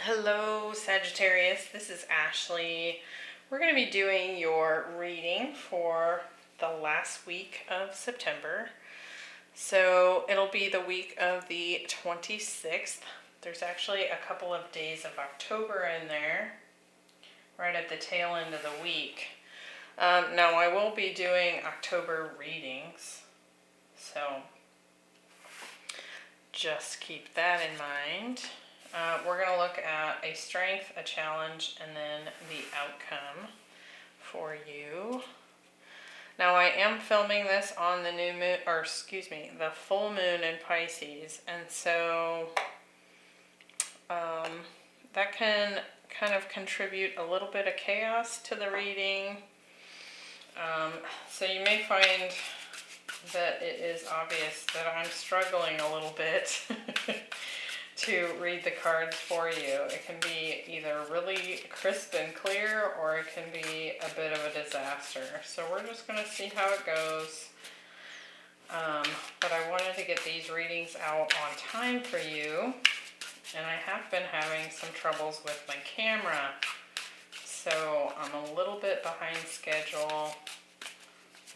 Hello Sagittarius, this is Ashley. We're going to be doing your reading for the last week of September. So it'll be the week of the 26th. There's actually a couple of days of October in there, right at the tail end of the week. Now I will be doing October readings, so just keep that in mind. We're going to look at a strength, a challenge, and then the outcome for you. Now I am filming this on the new moon, the full moon in Pisces, and so that can kind of contribute a little bit of chaos to the reading. So you may find that it is obvious that I'm struggling a little bit to read the cards for you. It can be either really crisp and clear, or it can be a bit of a disaster. So we're just going to see how it goes. But I wanted to get these readings out on time for you. And I have been having some troubles with my camera. So I'm a little bit behind schedule.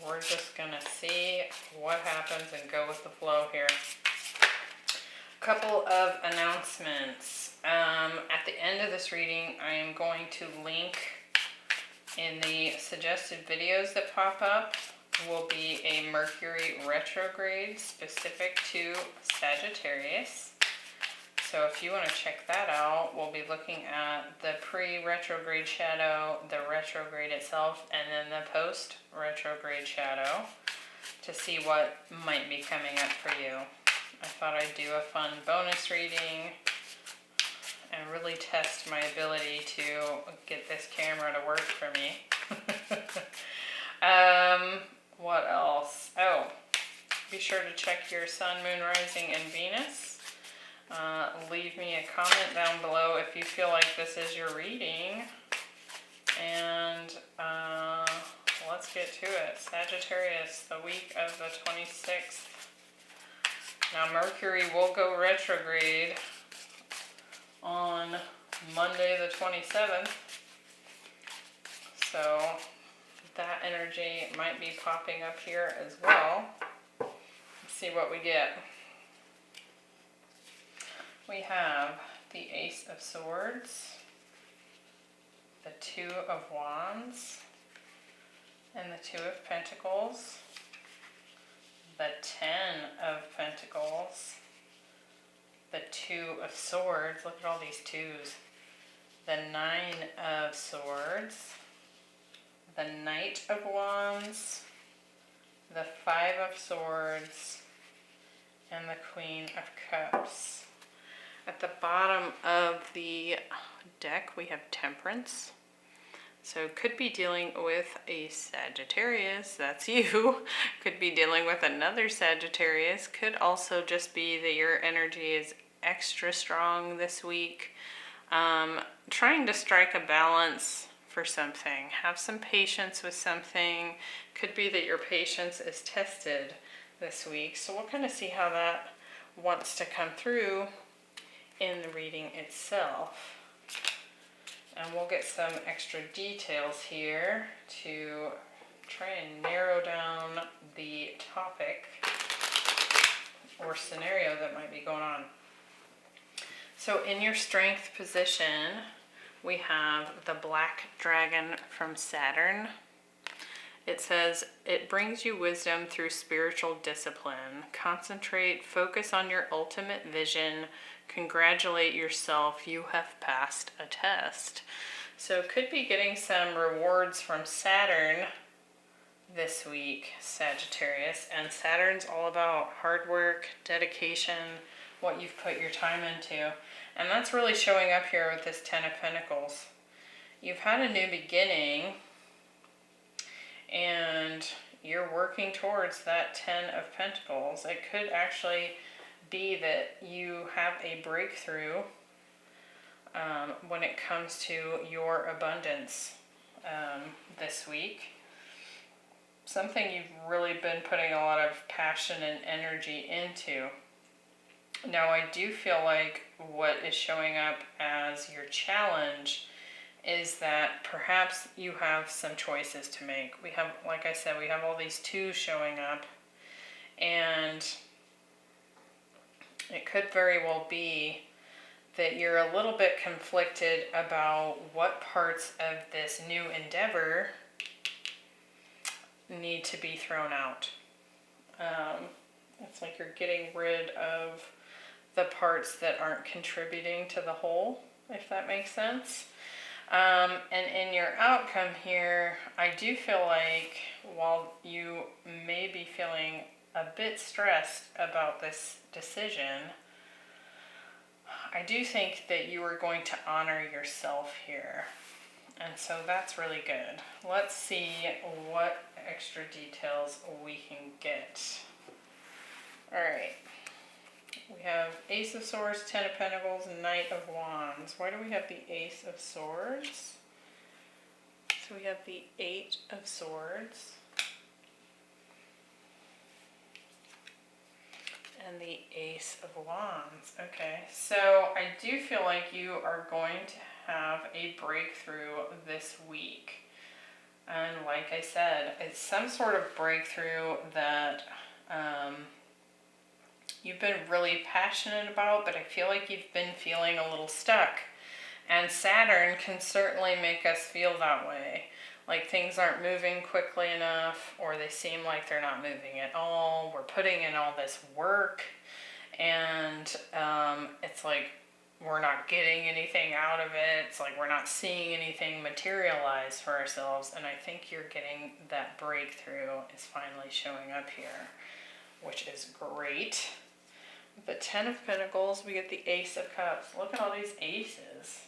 We're just going to see what happens and go with the flow here. Couple of announcements. At the end of this reading, I am going to link in the suggested videos that pop up will be a Mercury retrograde specific to Sagittarius. So if you want to check that out, we'll be looking at the pre-retrograde shadow, the retrograde itself, and then the post-retrograde shadow to see what might be coming up for you. I thought I'd do a fun bonus reading and really test my ability to get this camera to work for me. What else? Oh, be sure to check your sun, moon, rising, and Venus. Leave me a comment down below if you feel like this is your reading. And let's get to it. Sagittarius, the week of the 26th. Now Mercury will go retrograde on Monday the 27th, so that energy might be popping up here as well. Let's see what we get. We have the Ace of Swords, the Two of Wands, and the Two of Pentacles, the Ten of Pentacles, the Two of Swords, look at all these twos, the Nine of Swords, the Knight of Wands, the Five of Swords, and the Queen of Cups. At the bottom of the deck we have Temperance. So could be dealing with a Sagittarius, that's you. Could be dealing with another Sagittarius. Could also just be that your energy is extra strong this week. Trying to strike a balance for something. Have some patience with something. Could be that your patience is tested this week. So we'll kind of see how that wants to come through in the reading itself. And we'll get some extra details here to try and narrow down the topic or scenario that might be going on. So in your strength position, we have the Black Dragon from Saturn. It says, it brings you wisdom through spiritual discipline. Concentrate, focus on your ultimate vision. Congratulate yourself, you have passed a test. So could be getting some rewards from Saturn this week, Sagittarius. And Saturn's all about hard work, dedication, what you've put your time into. And that's really showing up here with this Ten of Pentacles. You've had a new beginning, and you're working towards that Ten of Pentacles. It could actually be that you have a breakthrough when it comes to your abundance this week. Something you've really been putting a lot of passion and energy into. Now, I do feel like what is showing up as your challenge is that perhaps you have some choices to make. We have, like I said, we have all these twos showing up, and it could very well be that you're a little bit conflicted about what parts of this new endeavor need to be thrown out. It's like you're getting rid of the parts that aren't contributing to the whole, if that makes sense. And in your outcome here, I do feel like while you may be feeling a bit stressed about this decision, I do think that you are going to honor yourself here. And so that's really good. Let's see what extra details we can get. All right. We have Ace of Swords, Ten of Pentacles, Knight of Wands. Why do we have the Ace of Swords? So we have the Eight of Swords. And the Ace of Wands. Okay, so I do feel like you are going to have a breakthrough this week. And like I said, it's some sort of breakthrough that you've been really passionate about, but I feel like you've been feeling a little stuck. And Saturn can certainly make us feel that way. Like things aren't moving quickly enough, or they seem like they're not moving at all. We're putting in all this work, and it's like we're not getting anything out of it. It's like we're not seeing anything materialize for ourselves. And I think you're getting that breakthrough is finally showing up here, which is great. The Ten of Pentacles, we get the Ace of Cups. Look at all these aces.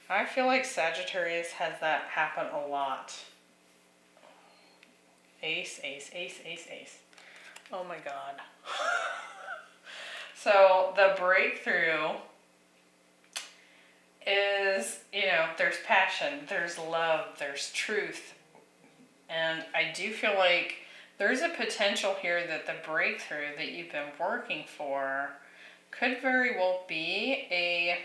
I feel like Sagittarius has that happen a lot. Ace, ace, ace, ace, ace. Oh my God. So the breakthrough is, there's passion, there's love, there's truth. And I do feel like there's a potential here that the breakthrough that you've been working for could very well be a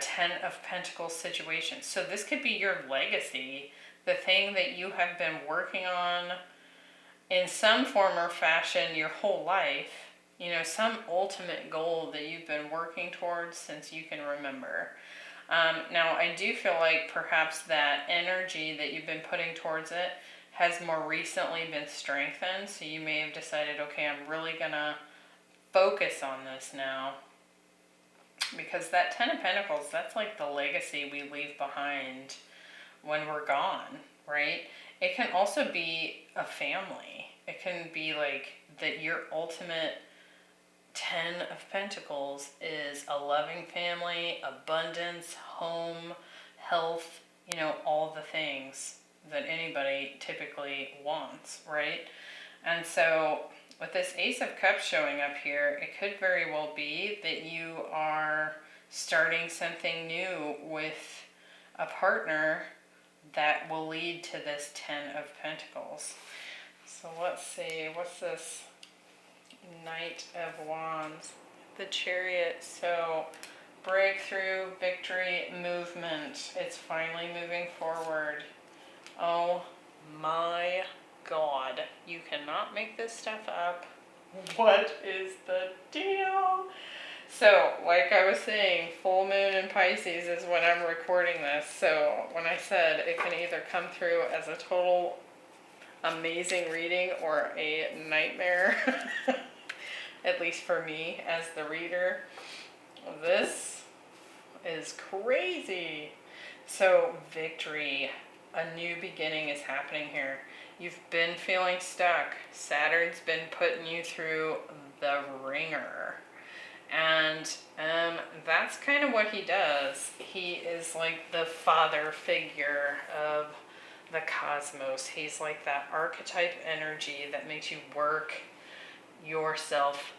Ten of Pentacles situation. So this could be your legacy, the thing that you have been working on in some form or fashion your whole life, some ultimate goal that you've been working towards since you can remember. Now, I do feel like perhaps that energy that you've been putting towards it has more recently been strengthened. So you may have decided, okay, I'm really going to focus on this now. Because that Ten of Pentacles, that's like the legacy we leave behind when we're gone, right? It can also be a family. It can be like that your ultimate Ten of Pentacles is a loving family, abundance, home, health, all the things that anybody typically wants, right? And so with this Ace of Cups showing up here, it could very well be that you are starting something new with a partner that will lead to this Ten of Pentacles. So let's see, what's this Knight of Wands? The Chariot. So breakthrough, victory, movement. It's finally moving forward. Oh my God, you cannot make this stuff up. What is the deal? So, like I was saying, full moon in Pisces is when I'm recording this. So, when I said it can either come through as a total amazing reading or a nightmare, at least for me as the reader, this is crazy. So, victory. A new beginning is happening here. You've been feeling stuck. Saturn's been putting you through the ringer. And that's kind of what he does. He is like the father figure of the cosmos. He's like that archetype energy that makes you work yourself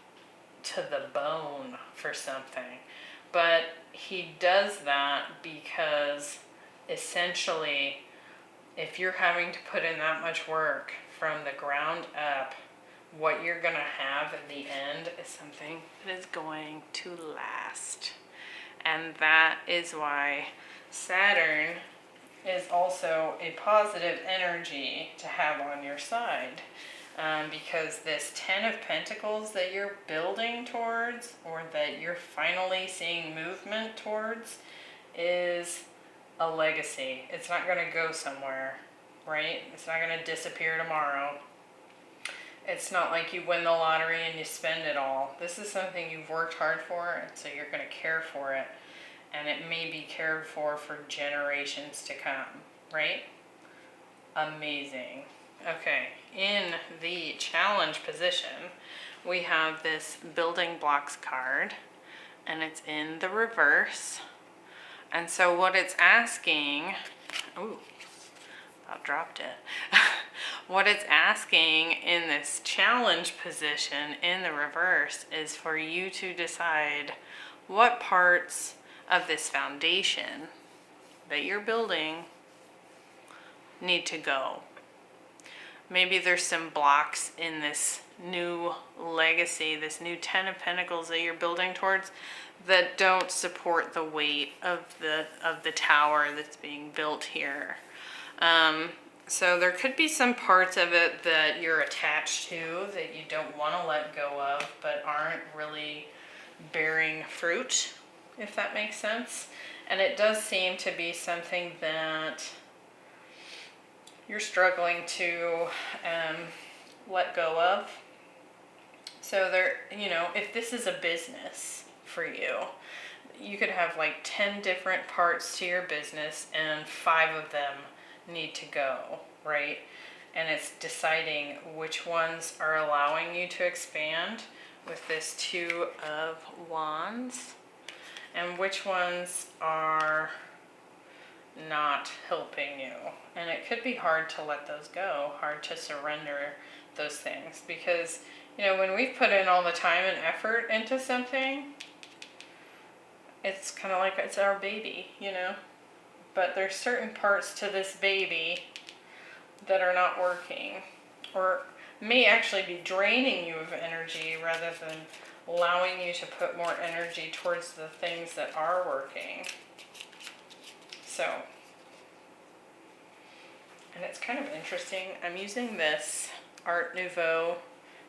to the bone for something. But he does that because essentially, if you're having to put in that much work from the ground up what you're going to have at the end is something that is going to last. And that is why Saturn is also a positive energy to have on your side. Because this 10 of Pentacles that you're building towards, or that you're finally seeing movement towards, is a legacy. It's not going to go somewhere, right? It's not going to disappear tomorrow. It's not like you win the lottery and you spend it all. This is something you've worked hard for, and so you're going to care for it. And it may be cared for generations to come, right? Amazing. Okay, in the challenge position, we have this building blocks card, and it's in the reverse. And so what it's asking, ooh, about dropped it. What it's asking in this challenge position in the reverse is for you to decide what parts of this foundation that you're building need to go. Maybe there's some blocks in this new legacy, this new 10 of Pentacles that you're building towards, that don't support the weight of the tower that's being built here. So there could be some parts of it that you're attached to that you don't want to let go of, but aren't really bearing fruit, if that makes sense. And it does seem to be something that you're struggling to let go of. So there, you know, if this is a business for you, you could have like 10 different parts to your business and 5 of them need to go, right? And it's deciding which ones are allowing you to expand with this 2 of Wands, and which ones are not helping you. And it could be hard to let those go, hard to surrender those things, because, you know, when we've put in all the time and effort into something, it's kind of like it's our baby, you know. But there's certain parts to this baby that are not working, or may actually be draining you of energy rather than allowing you to put more energy towards the things that are working. So, and it's kind of interesting. I'm using this Art Nouveau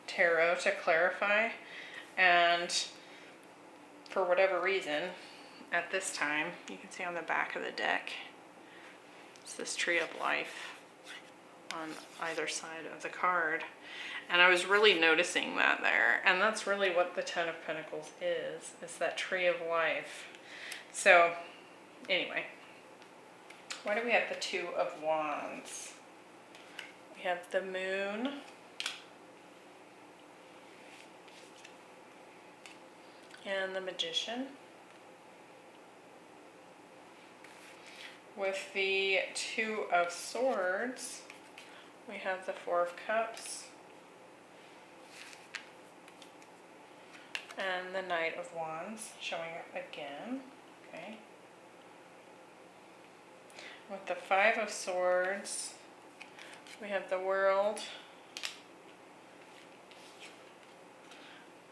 tarot to clarify, and for whatever reason, at this time, you can see on the back of the deck, it's this Tree of Life on either side of the card. And I was really noticing that there. And that's really what the 10 of Pentacles is that Tree of Life. So, anyway, why do we have the 2 of Wands? We have the Moon. And the Magician. With the 2 of Swords, we have the 4 of Cups. And the Knight of Wands showing up again. Okay. With the 5 of Swords, we have the World.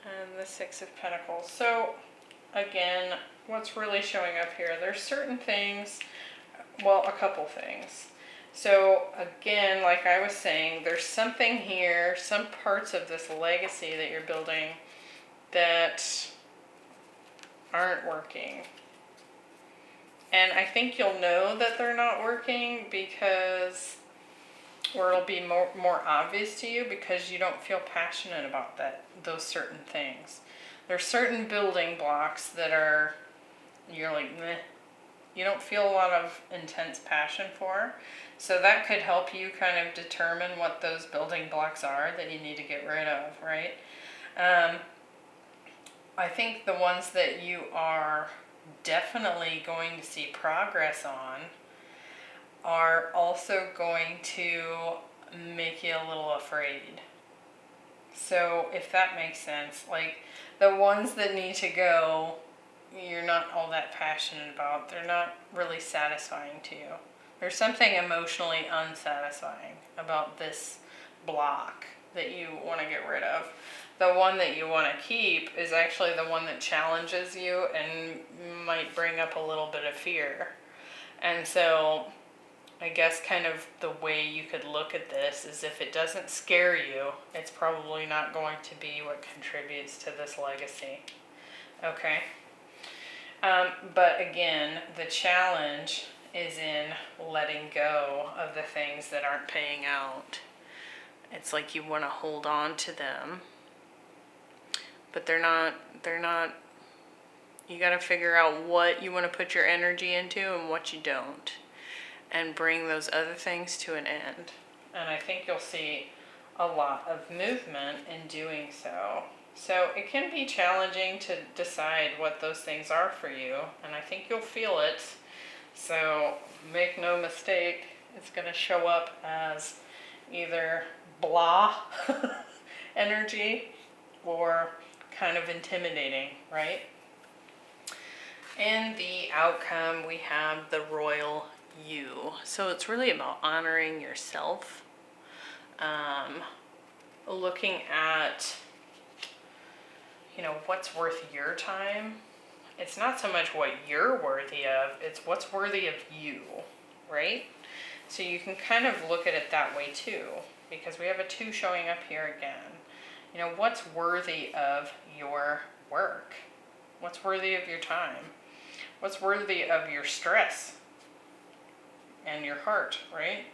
And the 6 of Pentacles. So, again, what's really showing up here, there's certain things, well, a couple things. So, again, like I was saying, there's something here, some parts of this legacy that you're building that aren't working. And I think you'll know that they're not working because, or it'll be more obvious to you because you don't feel passionate about those certain things. There's certain building blocks that are, you're like, meh. You don't feel a lot of intense passion for. So that could help you kind of determine what those building blocks are that you need to get rid of, right? I think the ones that you are definitely going to see progress on are also going to make you a little afraid. So if that makes sense, like the ones that need to go, you're not all that passionate about. They're not really satisfying to you. There's something emotionally unsatisfying about this block, that you want to get rid of. The one that you want to keep is actually the one that challenges you and might bring up a little bit of fear. And so I guess kind of the way you could look at this is if it doesn't scare you, it's probably not going to be what contributes to this legacy. Okay? But again, the challenge is in letting go of the things that aren't paying out. It's like you want to hold on to them, but they're not, you got to figure out what you want to put your energy into and what you don't, and bring those other things to an end. And I think you'll see a lot of movement in doing so. So it can be challenging to decide what those things are for you, and I think you'll feel it. So make no mistake, it's going to show up as either blah energy or kind of intimidating, right? In the outcome, we have the royal you. So it's really about honoring yourself, looking at, you know, what's worth your time. It's not so much what you're worthy of, it's what's worthy of you, right? So you can kind of look at it that way too, because we have a 2 showing up here again. You know, what's worthy of your work? What's worthy of your time? What's worthy of your stress and your heart, right?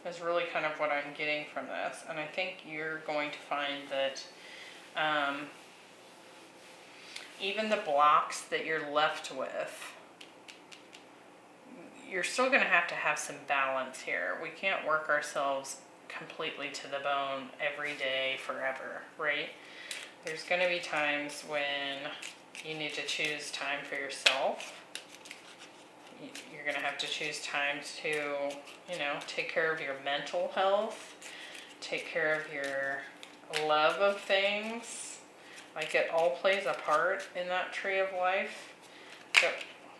Is really kind of what I'm getting from this. And I think you're going to find that even the blocks that you're left with, you're still going to have some balance here. We can't work ourselves completely to the bone every day forever, right? There's going to be times when you need to choose time for yourself. You're going to have to choose time to, you know, take care of your mental health, take care of your love of things. Like, it all plays a part in that tree of life that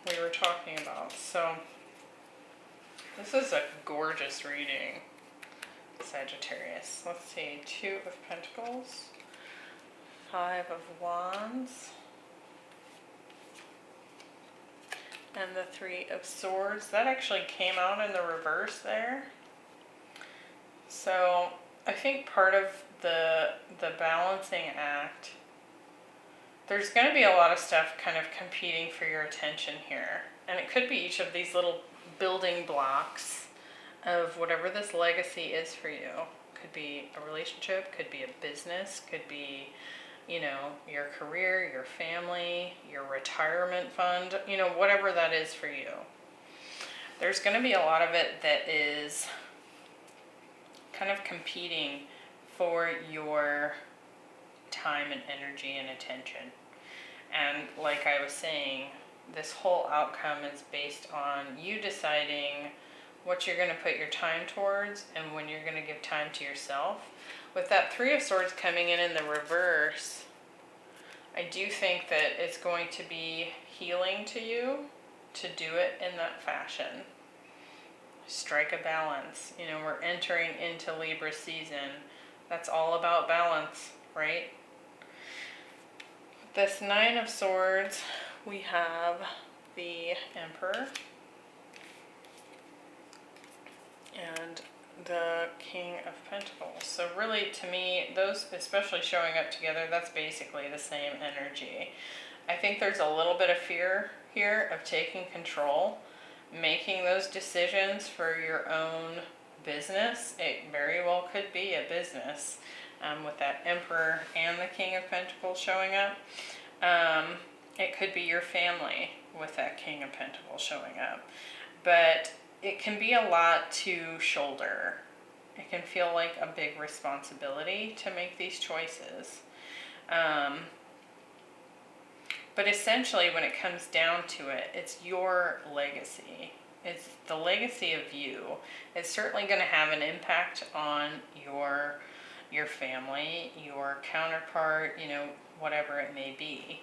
we were talking about. So this is a gorgeous reading, Sagittarius. Let's see, 2 of Pentacles, 5 of Wands, and the 3 of Swords. That actually came out in the reverse there. So I think part of the balancing act, there's going to be a lot of stuff kind of competing for your attention here. And it could be each of these little building blocks of whatever this legacy is for you. Could be a relationship, could be a business, could be, you know, your career, your family, your retirement fund, you know, whatever that is for you. There's going to be a lot of it that is kind of competing for your time and energy and attention. And like I was saying, this whole outcome is based on you deciding what you're going to put your time towards and when you're going to give time to yourself. With that 3 of Swords coming in the reverse, I do think that it's going to be healing to you to do it in that fashion. Strike a balance. You know, we're entering into Libra season. That's all about balance, right? This 9 of Swords, we have the Emperor and the King of Pentacles. So really, to me, those especially showing up together, that's basically the same energy. I think there's a little bit of fear here of taking control, making those decisions for your own business. It very well could be a business. With that Emperor and the King of Pentacles showing up. It could be your family with that King of Pentacles showing up. But it can be a lot to shoulder. It can feel like a big responsibility to make these choices. But essentially, when it comes down to it, it's your legacy. It's the legacy of you. It's certainly going to have an impact on your family, your counterpart, you know, whatever it may be.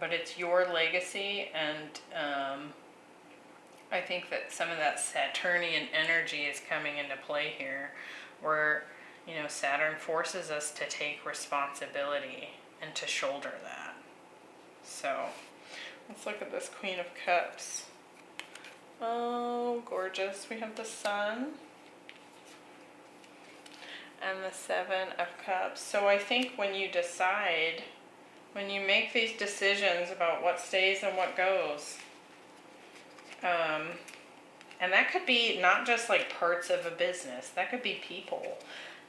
But it's your legacy, and I think that some of that Saturnian energy is coming into play here, where You know, Saturn forces us to take responsibility and to shoulder that. So, let's look at this Queen of Cups. Oh, gorgeous. We have the Sun and the Seven of Cups. So I think when you decide, when you make these decisions about what stays and what goes, and that could be not just like parts of a business, that could be people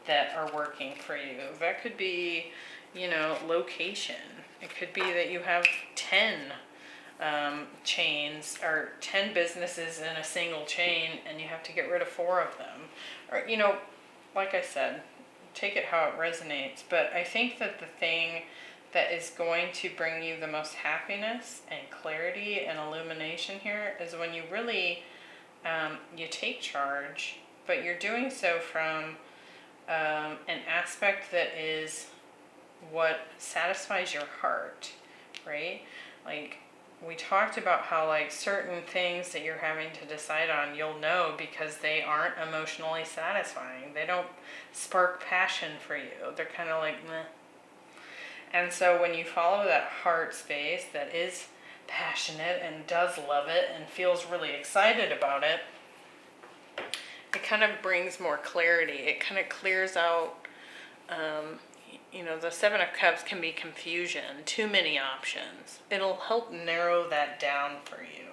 that are working for you. That could be, you know, location. It could be that you have 10 chains or 10 businesses in a single chain and you have to get rid of 4 of them. Or, you know, like I said, take it how it resonates. But I think that the thing that is going to bring you the most happiness and clarity and illumination here is when you really, you take charge, but you're doing so from an aspect that is what satisfies your heart, right? Like, we talked about how like certain things that you're having to decide on, you'll know because they aren't emotionally satisfying. They don't spark passion for you. They're kind of like meh. And so when you follow that heart space that is passionate and does love it and feels really excited about it, it kind of brings more clarity. It kind of clears out, you know, the Seven of Cups can be confusion, too many options. It'll help narrow that down for you.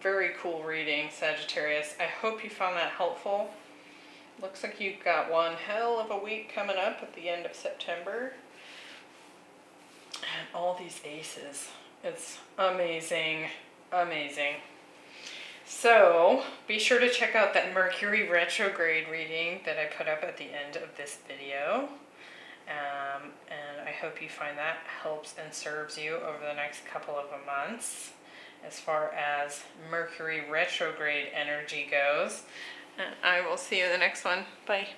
Very cool reading, Sagittarius. I hope you found that helpful. Looks like you've got one hell of a week coming up at the end of September. And all these aces. It's amazing, amazing. So, be sure to check out that Mercury retrograde reading that I put up at the end of this video. And I hope you find that helps and serves you over the next couple of months as far as Mercury retrograde energy goes. And I will see you in the next one. Bye.